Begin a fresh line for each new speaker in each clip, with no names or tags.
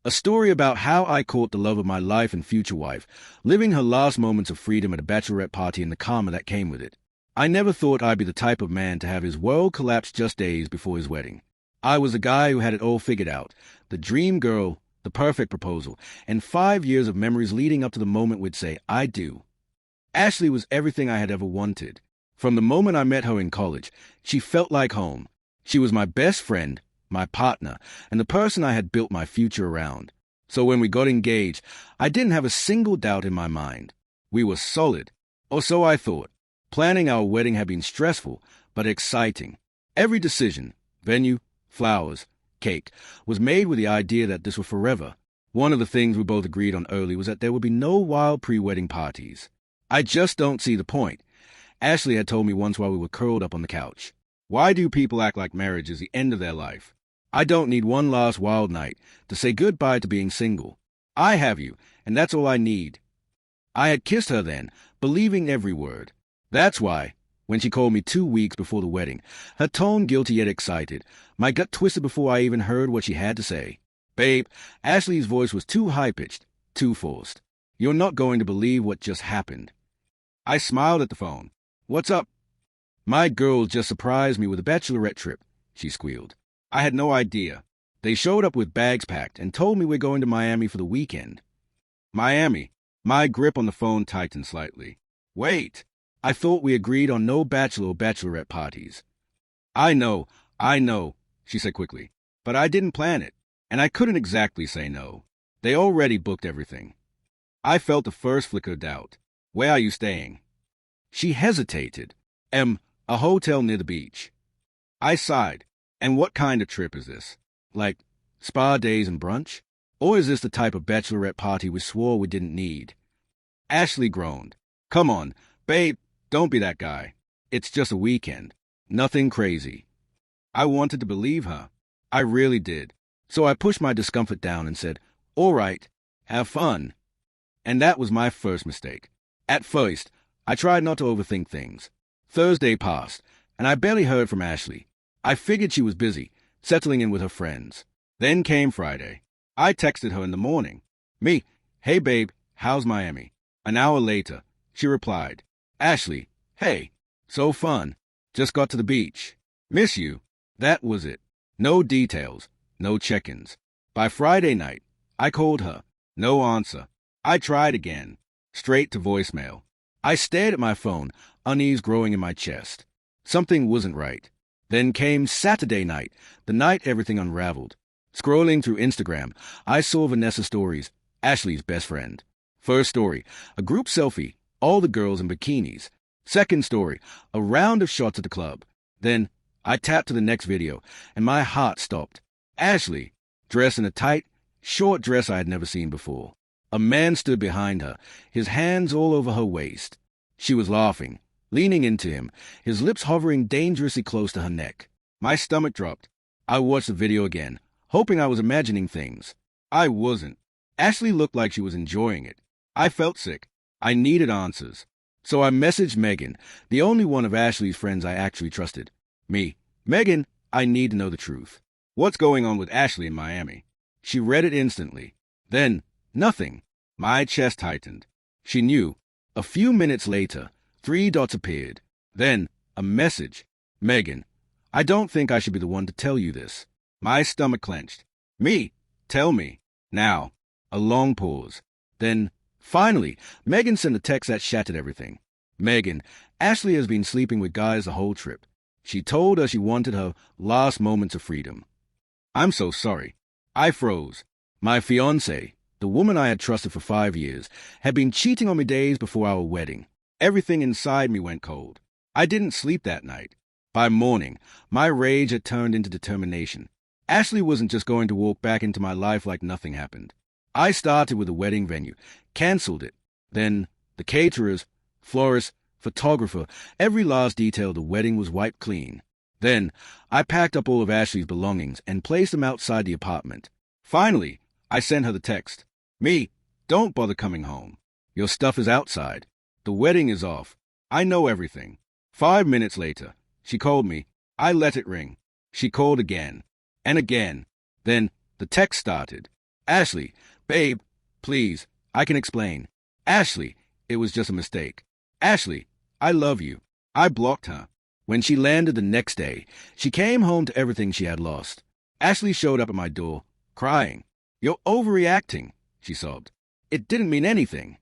A story about how I caught the love of my life and future wife, living her last moments of freedom at a bachelorette party and the karma that came with it. I never thought I'd be the type of man to have his world collapse just days before his wedding. I was a guy who had it all figured out, the dream girl, the perfect proposal, and 5 years of memories leading up to the moment we'd say, I do. Ashley was everything I had ever wanted. From the moment I met her in college, she felt like home. She was my best friend, my partner, and the person I had built my future around. So when we got engaged, I didn't have a single doubt in my mind. We were solid, or so I thought. Planning our wedding had been stressful, but exciting. Every decision, venue, flowers, cake, was made with the idea that this was forever. One of the things we both agreed on early was that there would be no wild pre-wedding parties. I just don't see the point. Ashley had told me once while we were curled up on the couch. Why do people act like marriage is the end of their life? I don't need one last wild night to say goodbye to being single. I have you, and that's all I need. I had kissed her then, believing every word. That's why, when she called me 2 weeks before the wedding, her tone guilty yet excited, my gut twisted before I even heard what she had to say. Babe, Ashley's voice was too high-pitched, too forced. You're not going to believe what just happened. I smiled at the phone. What's up? My girls just surprised me with a bachelorette trip, she squealed. I had no idea. They showed up with bags packed and told me we're going to Miami for the weekend. Miami. My grip on the phone tightened slightly. Wait. I thought we agreed on no bachelor or bachelorette parties. I know, she said quickly. But I didn't plan it, and I couldn't exactly say no. They already booked everything. I felt the first flicker of doubt. Where are you staying? She hesitated. A hotel near the beach. I sighed. And what kind of trip is this? Like, spa days and brunch? Or is this the type of bachelorette party we swore we didn't need? Ashley groaned. Come on, babe, don't be that guy. It's just a weekend. Nothing crazy. I wanted to believe her. I really did. So I pushed my discomfort down and said, all right, have fun. And that was my first mistake. At first, I tried not to overthink things. Thursday passed, and I barely heard from Ashley. I figured she was busy, settling in with her friends. Then came Friday. I texted her in the morning. Me, hey babe, how's Miami? An hour later, she replied. Ashley, hey, so fun. Just got to the beach. Miss you. That was it. No details, no check-ins. By Friday night, I called her. No answer. I tried again. Straight to voicemail. I stared at my phone, unease growing in my chest. Something wasn't right. Then came Saturday night, the night everything unraveled. Scrolling through Instagram, I saw Vanessa's stories, Ashley's best friend. First story, a group selfie, all the girls in bikinis. Second story, a round of shots at the club. Then I tapped to the next video, and my heart stopped. Ashley, dressed in a tight, short dress I had never seen before. A man stood behind her, his hands all over her waist. She was laughing, leaning into him, his lips hovering dangerously close to her neck. My stomach dropped. I watched the video again, hoping I was imagining things. I wasn't. Ashley looked like she was enjoying it. I felt sick. I needed answers. So I messaged Megan, the only one of Ashley's friends I actually trusted. Me. Megan, I need to know the truth. What's going on with Ashley in Miami? She read it instantly. Then, nothing. My chest tightened. She knew. A few minutes later, 3 dots appeared. Then, a message. Megan, I don't think I should be the one to tell you this. My stomach clenched. Me, tell me. Now. A long pause. Then, finally, Megan sent a text that shattered everything. Megan, Ashley has been sleeping with guys the whole trip. She told her she wanted her last moments of freedom. I'm so sorry. I froze. My fiancé, the woman I had trusted for 5 years, had been cheating on me days before our wedding. Everything inside me went cold. I didn't sleep that night. By morning, my rage had turned into determination. Ashley wasn't just going to walk back into my life like nothing happened. I started with the wedding venue, canceled it. Then, the caterers, florist, photographer, every last detail of the wedding was wiped clean. Then, I packed up all of Ashley's belongings and placed them outside the apartment. Finally, I sent her the text. Me, don't bother coming home. Your stuff is outside. The wedding is off. I know everything. 5 minutes later, she called me. I let it ring. She called again. And again. Then the text started. Ashley, babe, please, I can explain. Ashley, it was just a mistake. Ashley, I love you. I blocked her. When she landed the next day, she came home to everything she had lost. Ashley showed up at my door, crying. You're overreacting, she sobbed. It didn't mean anything.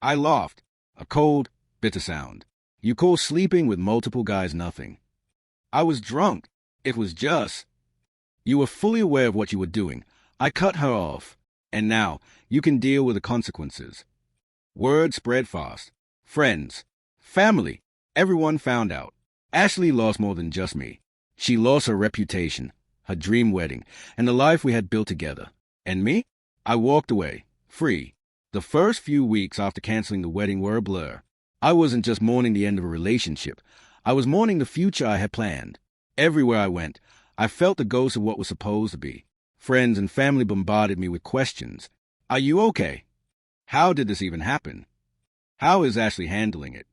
I laughed. A cold, bitter sound. You call sleeping with multiple guys nothing. I was drunk. It was just. You were fully aware of what you were doing. I cut her off. And now, you can deal with the consequences. Word spread fast. Friends, family, everyone found out. Ashley lost more than just me. She lost her reputation, her dream wedding, and the life we had built together. And me? I walked away, free. The first few weeks after canceling the wedding were a blur. I wasn't just mourning the end of a relationship. I was mourning the future I had planned. Everywhere I went, I felt the ghost of what was supposed to be. Friends and family bombarded me with questions. Are you okay? How did this even happen? How is Ashley handling it?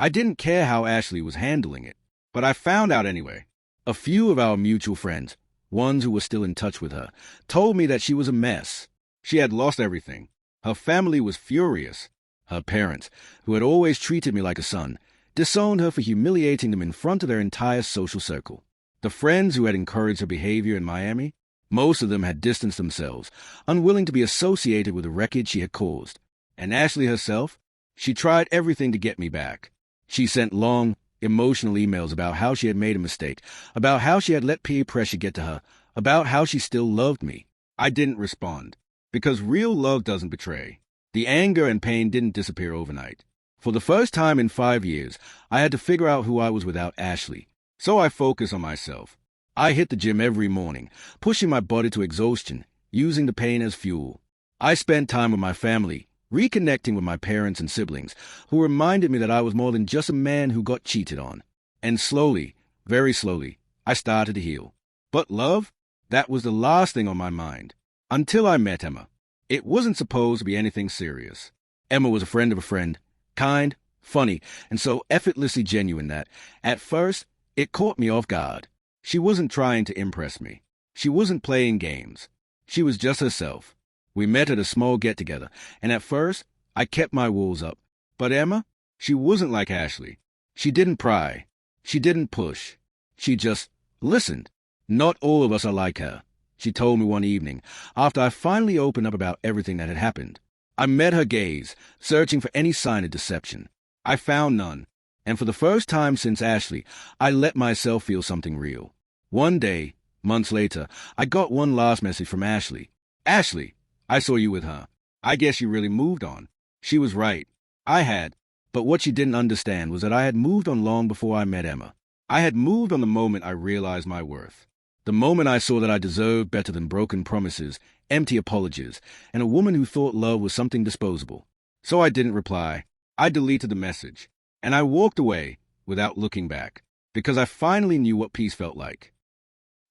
I didn't care how Ashley was handling it, but I found out anyway. A few of our mutual friends, ones who were still in touch with her, told me that she was a mess. She had lost everything. Her family was furious. Her parents, who had always treated me like a son, disowned her for humiliating them in front of their entire social circle. The friends who had encouraged her behavior in Miami, most of them had distanced themselves, unwilling to be associated with the wreckage she had caused. And Ashley herself, she tried everything to get me back. She sent long, emotional emails about how she had made a mistake, about how she had let peer pressure get to her, about how she still loved me. I didn't respond, because real love doesn't betray. The anger and pain didn't disappear overnight. For the first time in 5 years, I had to figure out who I was without Ashley. So I focused on myself. I hit the gym every morning, pushing my body to exhaustion, using the pain as fuel. I spent time with my family, reconnecting with my parents and siblings, who reminded me that I was more than just a man who got cheated on. And slowly, very slowly, I started to heal. But love? That was the last thing on my mind. Until I met Emma. It wasn't supposed to be anything serious. Emma was a friend of a friend, kind, funny, and so effortlessly genuine that, at first, it caught me off guard. She wasn't trying to impress me. She wasn't playing games. She was just herself. We met at a small get-together, and at first, I kept my walls up. But Emma, she wasn't like Ashley. She didn't pry. She didn't push. She just listened. Not all of us are like her, she told me one evening, after I finally opened up about everything that had happened. I met her gaze, searching for any sign of deception. I found none, and for the first time since Ashley, I let myself feel something real. One day, months later, I got one last message from Ashley. Ashley, I saw you with her. I guess you really moved on. She was right. I had. But what she didn't understand was that I had moved on long before I met Emma. I had moved on the moment I realized my worth. The moment I saw that I deserved better than broken promises, empty apologies, and a woman who thought love was something disposable. So I didn't reply. I deleted the message. And I walked away without looking back, because I finally knew what peace felt like.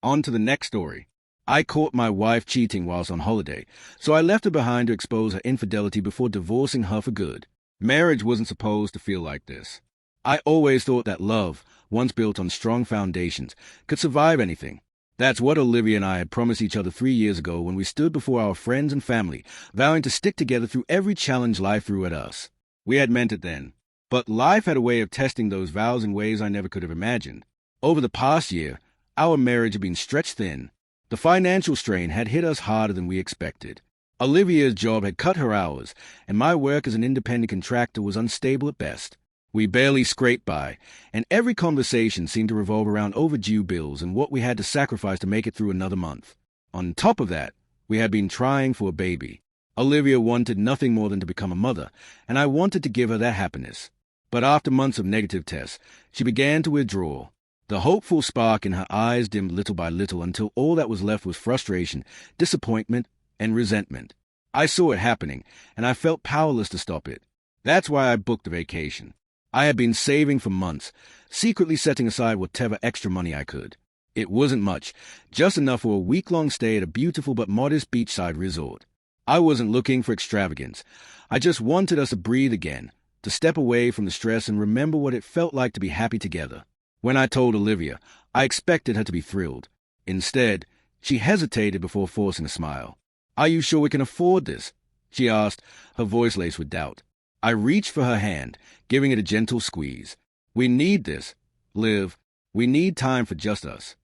On to the next story. I caught my wife cheating whilst on holiday, so I left her behind to expose her infidelity before divorcing her for good. Marriage wasn't supposed to feel like this. I always thought that love, once built on strong foundations, could survive anything. That's what Olivia and I had promised each other 3 years ago when we stood before our friends and family, vowing to stick together through every challenge life threw at us. We had meant it then. But life had a way of testing those vows in ways I never could have imagined. Over the past year, our marriage had been stretched thin. The financial strain had hit us harder than we expected. Olivia's job had cut her hours, and my work as an independent contractor was unstable at best. We barely scraped by, and every conversation seemed to revolve around overdue bills and what we had to sacrifice to make it through another month. On top of that, we had been trying for a baby. Olivia wanted nothing more than to become a mother, and I wanted to give her that happiness. But after months of negative tests, she began to withdraw. The hopeful spark in her eyes dimmed little by little until all that was left was frustration, disappointment, and resentment. I saw it happening, and I felt powerless to stop it. That's why I booked a vacation. I had been saving for months, secretly setting aside whatever extra money I could. It wasn't much, just enough for a week-long stay at a beautiful but modest beachside resort. I wasn't looking for extravagance. I just wanted us to breathe again, to step away from the stress and remember what it felt like to be happy together. When I told Olivia, I expected her to be thrilled. Instead, she hesitated before forcing a smile. "Are you sure we can afford this?" she asked, her voice laced with doubt. I reached for her hand, giving it a gentle squeeze. "We need this, Liv. We need time for just us."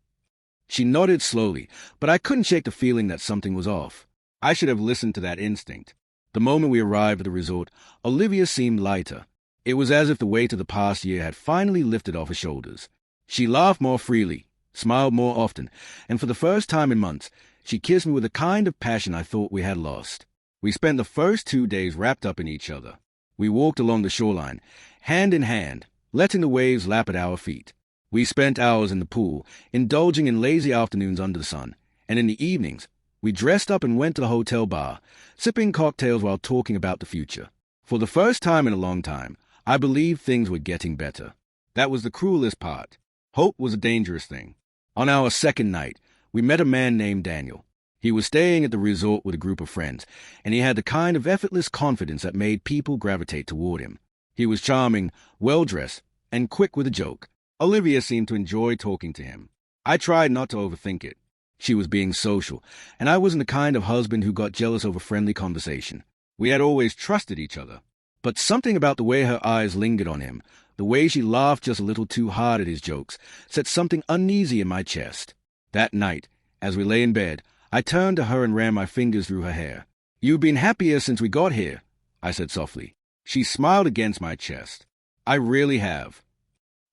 She nodded slowly, but I couldn't shake the feeling that something was off. I should have listened to that instinct. The moment we arrived at the resort, Olivia seemed lighter. It was as if the weight of the past year had finally lifted off her shoulders. She laughed more freely, smiled more often, and for the first time in months, she kissed me with a kind of passion I thought we had lost. We spent the first 2 days wrapped up in each other. We walked along the shoreline, hand in hand, letting the waves lap at our feet. We spent hours in the pool, indulging in lazy afternoons under the sun, and in the evenings, we dressed up and went to the hotel bar, sipping cocktails while talking about the future. For the first time in a long time, I believed things were getting better. That was the cruelest part. Hope was a dangerous thing. On our second night, we met a man named Daniel. He was staying at the resort with a group of friends, and he had the kind of effortless confidence that made people gravitate toward him. He was charming, well-dressed, and quick with a joke. Olivia seemed to enjoy talking to him. I tried not to overthink it. She was being social, and I wasn't the kind of husband who got jealous over friendly conversation. We had always trusted each other. But something about the way her eyes lingered on him, the way she laughed just a little too hard at his jokes, set something uneasy in my chest. That night, as we lay in bed, I turned to her and ran my fingers through her hair. "You've been happier since we got here," I said softly. She smiled against my chest. "I really have.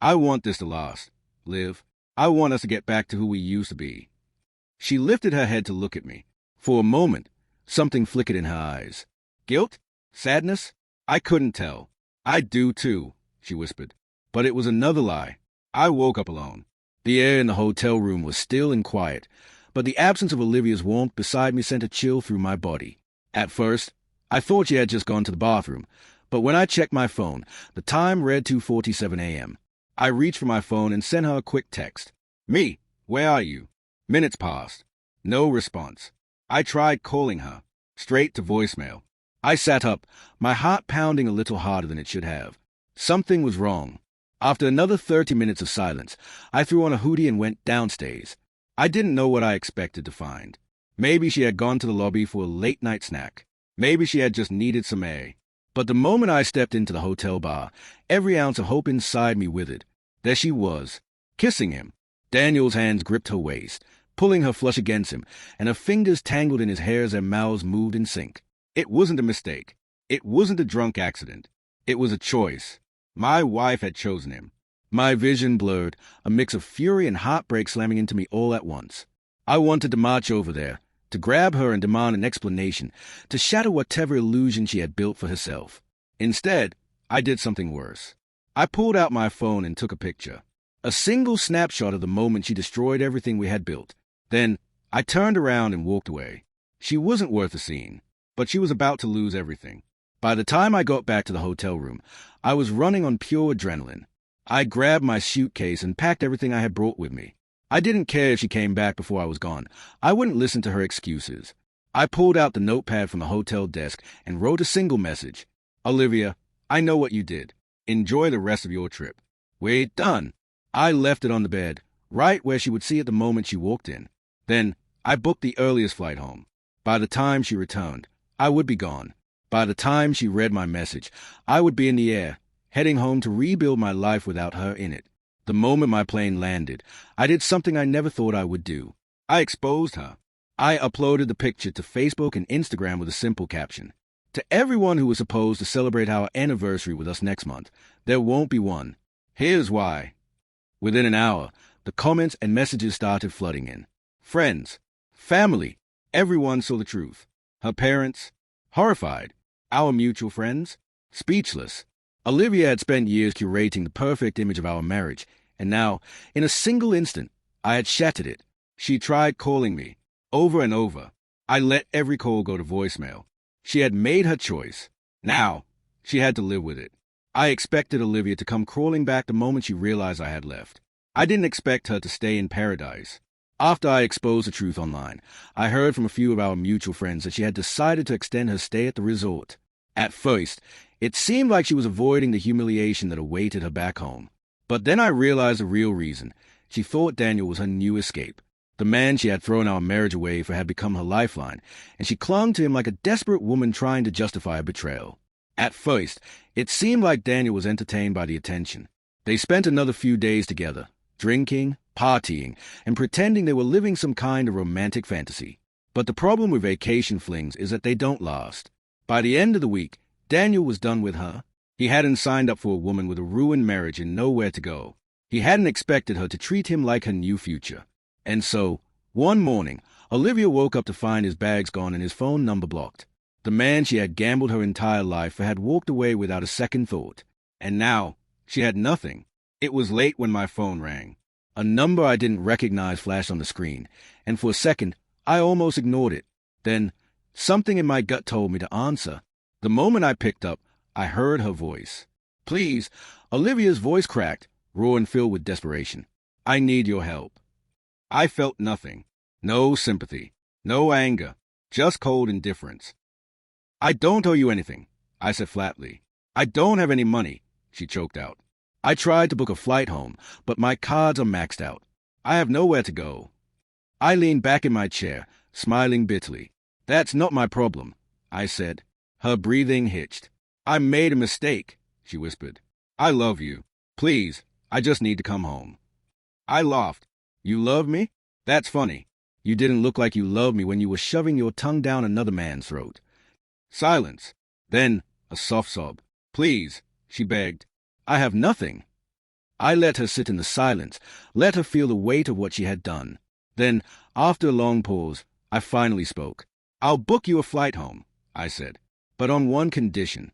I want this to last, Liv. I want us to get back to who we used to be." She lifted her head to look at me. For a moment, something flickered in her eyes. Guilt? Sadness? I couldn't tell. "I do too," she whispered. But it was another lie. I woke up alone. The air in the hotel room was still and quiet, but the absence of Olivia's warmth beside me sent a chill through my body. At first, I thought she had just gone to the bathroom, but when I checked my phone, the time read 2:47 a.m. I reached for my phone and sent her a quick text. "Me, where are you?" Minutes passed. No response. I tried calling her. Straight to voicemail. I sat up, my heart pounding a little harder than it should have. Something was wrong. After another 30 minutes of silence, I threw on a hoodie and went downstairs. I didn't know what I expected to find. Maybe she had gone to the lobby for a late-night snack. Maybe she had just needed some air. But the moment I stepped into the hotel bar, every ounce of hope inside me withered. There she was, kissing him. Daniel's hands gripped her waist, pulling her flush against him, and her fingers tangled in his hair as their mouths moved in sync. It wasn't a mistake. It wasn't a drunk accident. It was a choice. My wife had chosen him. My vision blurred, a mix of fury and heartbreak slamming into me all at once. I wanted to march over there, to grab her and demand an explanation, to shatter whatever illusion she had built for herself. Instead, I did something worse. I pulled out my phone and took a picture. A single snapshot of the moment she destroyed everything we had built. Then, I turned around and walked away. She wasn't worth a scene, but she was about to lose everything. By the time I got back to the hotel room, I was running on pure adrenaline. I grabbed my suitcase and packed everything I had brought with me. I didn't care if she came back before I was gone. I wouldn't listen to her excuses. I pulled out the notepad from the hotel desk and wrote a single message. "Olivia, I know what you did. Enjoy the rest of your trip." We're done. I left it on the bed, right where she would see it the moment she walked in. Then, I booked the earliest flight home. By the time she returned, I would be gone. By the time she read my message, I would be in the air, heading home to rebuild my life without her in it. The moment my plane landed, I did something I never thought I would do. I exposed her. I uploaded the picture to Facebook and Instagram with a simple caption. "To everyone who was supposed to celebrate our anniversary with us next month, there won't be one. Here's why." Within an hour, the comments and messages started flooding in. Friends, family, everyone saw the truth. Her parents, horrified. Our mutual friends, speechless. Olivia had spent years curating the perfect image of our marriage, and now, in a single instant, I had shattered it. She tried calling me, over and over. I let every call go to voicemail. She had made her choice. Now, she had to live with it. I expected Olivia to come crawling back the moment she realized I had left. I didn't expect her to stay in paradise. After I exposed the truth online, I heard from a few of our mutual friends that she had decided to extend her stay at the resort. At first, it seemed like she was avoiding the humiliation that awaited her back home. But then I realized the real reason. She thought Daniel was her new escape. The man she had thrown our marriage away for had become her lifeline, and she clung to him like a desperate woman trying to justify a betrayal. At first, it seemed like Daniel was entertained by the attention. They spent another few days together, drinking, partying, and pretending they were living some kind of romantic fantasy. But the problem with vacation flings is that they don't last. By the end of the week, Daniel was done with her. He hadn't signed up for a woman with a ruined marriage and nowhere to go. He hadn't expected her to treat him like her new future. And so, one morning, Olivia woke up to find his bags gone and his phone number blocked. The man she had gambled her entire life for had walked away without a second thought. And now, she had nothing. It was late when my phone rang. A number I didn't recognize flashed on the screen, and for a second, I almost ignored it. Then, something in my gut told me to answer. The moment I picked up, I heard her voice. "Please," Olivia's voice cracked, raw and filled with desperation. "I need your help." I felt nothing. No sympathy. No anger. Just cold indifference. "I don't owe you anything," I said flatly. "I don't have any money," she choked out. "I tried to book a flight home, but my cards are maxed out. I have nowhere to go." I leaned back in my chair, smiling bitterly. "That's not my problem," I said. Her breathing hitched. "I made a mistake," she whispered. "I love you. Please, I just need to come home." I laughed. "You love me? That's funny. You didn't look like you loved me when you were shoving your tongue down another man's throat." Silence. Then a soft sob. "Please," she begged. "I have nothing." I let her sit in the silence, let her feel the weight of what she had done. Then, after a long pause, I finally spoke. "I'll book you a flight home," I said, "but on one condition."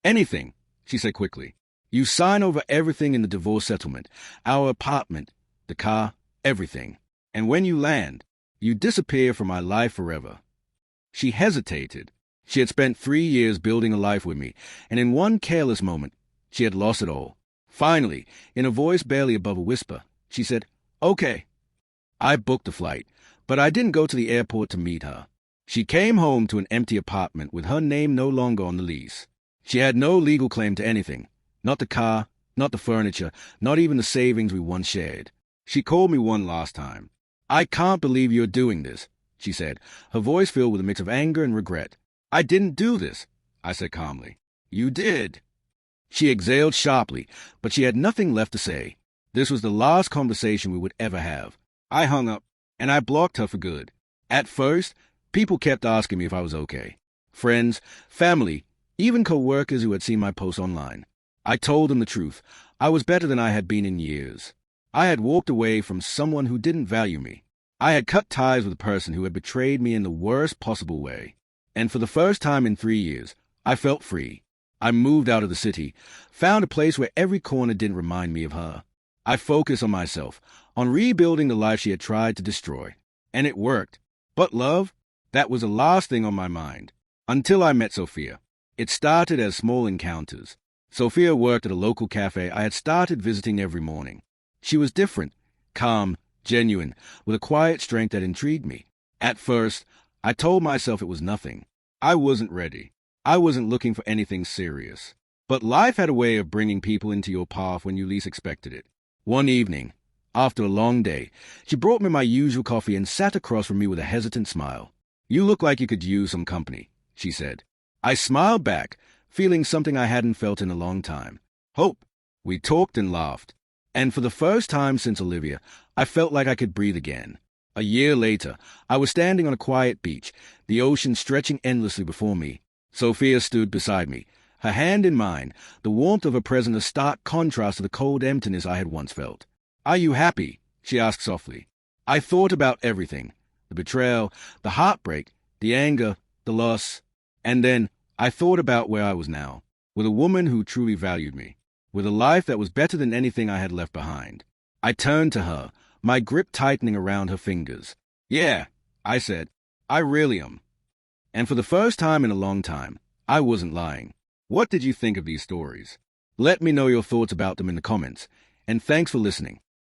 "Anything," she said quickly. "You sign over everything in the divorce settlement, our apartment, the car, everything. And when you land, you disappear from my life forever." She hesitated. She had spent 3 years building a life with me, and in one careless moment, she had lost it all. Finally, in a voice barely above a whisper, she said, "Okay." I booked the flight, but I didn't go to the airport to meet her. She came home to an empty apartment with her name no longer on the lease. She had no legal claim to anything. Not the car, not the furniture, not even the savings we once shared. She called me one last time. "I can't believe you're doing this," she said, her voice filled with a mix of anger and regret. "I didn't do this," I said calmly. "You did." She exhaled sharply, but she had nothing left to say. This was the last conversation we would ever have. I hung up, and I blocked her for good. At first, people kept asking me if I was okay. Friends, family, even co-workers who had seen my posts online. I told them the truth. I was better than I had been in years. I had walked away from someone who didn't value me. I had cut ties with a person who had betrayed me in the worst possible way. And for the first time in 3 years, I felt free. I moved out of the city, found a place where every corner didn't remind me of her. I focused on myself, on rebuilding the life she had tried to destroy. And it worked. But love? That was the last thing on my mind. Until I met Sophia. It started as small encounters. Sophia worked at a local cafe I had started visiting every morning. She was different, calm, genuine, with a quiet strength that intrigued me. At first, I told myself it was nothing. I wasn't ready. I wasn't looking for anything serious. But life had a way of bringing people into your path when you least expected it. One evening, after a long day, she brought me my usual coffee and sat across from me with a hesitant smile. "You look like you could use some company," she said. I smiled back, feeling something I hadn't felt in a long time. Hope. We talked and laughed. And for the first time since Olivia, I felt like I could breathe again. A year later, I was standing on a quiet beach, the ocean stretching endlessly before me. Sophia stood beside me, her hand in mine, the warmth of her presence a stark contrast to the cold emptiness I had once felt. "Are you happy?" she asked softly. I thought about everything, the betrayal, the heartbreak, the anger, the loss. And then I thought about where I was now, with a woman who truly valued me, with a life that was better than anything I had left behind. I turned to her, my grip tightening around her fingers. "Yeah," I said, "I really am." And for the first time in a long time, I wasn't lying. What did you think of these stories? Let me know your thoughts about them in the comments, and thanks for listening.